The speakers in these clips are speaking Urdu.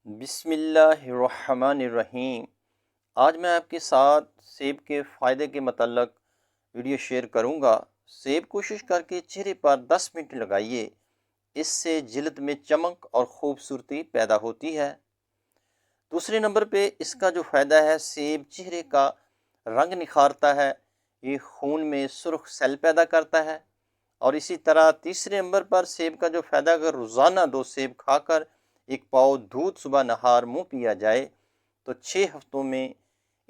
بسم اللہ الرحمن الرحیم۔ آج میں آپ کے ساتھ سیب کے فائدے کے متعلق ویڈیو شیئر کروں گا۔ سیب کوشش کر کے چہرے پر 10 منٹ لگائیے، اس سے جلد میں چمک اور خوبصورتی پیدا ہوتی ہے۔ دوسرے نمبر پہ اس کا جو فائدہ ہے، سیب چہرے کا رنگ نکھارتا ہے، یہ خون میں سرخ سیل پیدا کرتا ہے۔ اور اسی طرح تیسرے نمبر پر سیب کا جو فائدہ، اگر روزانہ 2 سیب کھا کر 1 پاؤ دودھ صبح نہار منہ پیا جائے تو 6 ہفتوں میں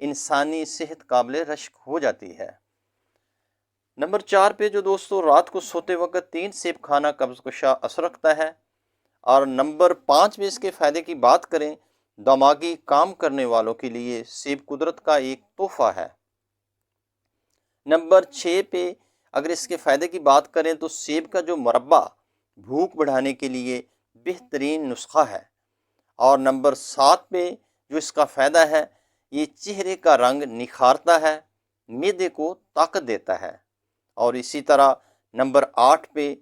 انسانی صحت قابل رشک ہو جاتی ہے۔ نمبر 4 پہ جو دوستو، رات کو سوتے وقت 3 سیب کھانا قبض کشا اثر رکھتا ہے۔ اور نمبر 5 میں اس کے فائدے کی بات کریں، دماغی کام کرنے والوں کے لیے سیب قدرت کا ایک تحفہ ہے۔ نمبر 6 پہ اگر اس کے فائدے کی بات کریں تو سیب کا جو مربع بھوک بڑھانے کے لیے بہترین نسخہ ہے۔ اور نمبر 7 پہ جو اس کا فائدہ ہے، یہ چہرے کا رنگ نکھارتا ہے، معدے کو طاقت دیتا ہے۔ اور اسی طرح نمبر 8 پہ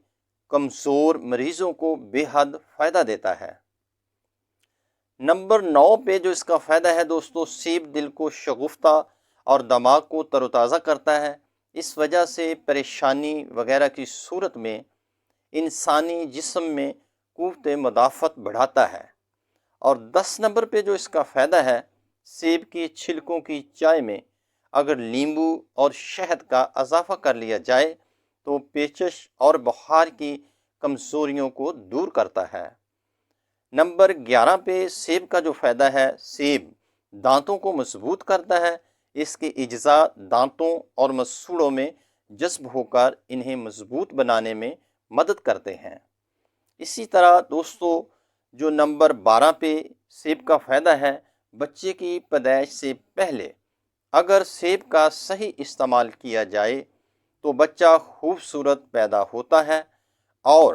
کمزور مریضوں کو بے حد فائدہ دیتا ہے۔ نمبر 9 پہ جو اس کا فائدہ ہے دوستو، سیب دل کو شگفتہ اور دماغ کو تر و تازہ کرتا ہے۔ اس وجہ سے پریشانی وغیرہ کی صورت میں انسانی جسم میں قوت مدافعت بڑھاتا ہے۔ اور 10 نمبر پہ جو اس کا فائدہ ہے، سیب کی چھلکوں کی چائے میں اگر لیمبو اور شہد کا اضافہ کر لیا جائے تو پیچش اور بخار کی کمزوریوں کو دور کرتا ہے۔ نمبر 11 پہ سیب کا جو فائدہ ہے، سیب دانتوں کو مضبوط کرتا ہے۔ اس کے اجزاء دانتوں اور مسوڑوں میں جذب ہو کر انہیں مضبوط بنانے میں مدد کرتے ہیں۔ اسی طرح دوستو، جو نمبر 12 پہ سیب کا فائدہ ہے، بچے کی پیدائش سے پہلے اگر سیب کا صحیح استعمال کیا جائے تو بچہ خوبصورت پیدا ہوتا ہے۔ اور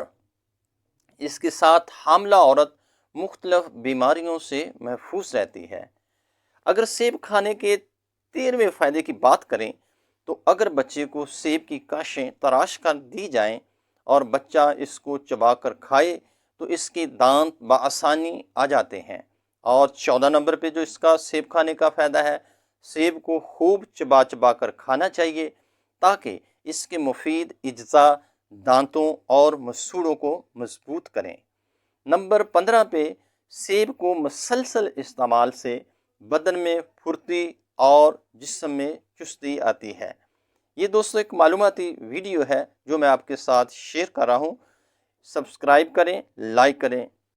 اس کے ساتھ حاملہ عورت مختلف بیماریوں سے محفوظ رہتی ہے۔ اگر سیب کھانے کے 13ویں فائدے کی بات کریں تو اگر بچے کو سیب کی کاشیں تراش کر دی جائیں اور بچہ اس کو چبا کر کھائے تو اس کے دانت بآسانی آ جاتے ہیں۔ اور 14 نمبر پہ جو اس کا سیب کھانے کا فائدہ ہے، سیب کو خوب چبا چبا کر کھانا چاہیے تاکہ اس کے مفید اجزاء دانتوں اور مسوڑوں کو مضبوط کریں۔ نمبر 15 پہ سیب کو مسلسل استعمال سے بدن میں پھرتی اور جسم میں چستی آتی ہے۔ یہ دوستو ایک معلوماتی ویڈیو ہے جو میں آپ کے ساتھ شیئر کر رہا ہوں۔ سبسکرائب کریں، لائک کریں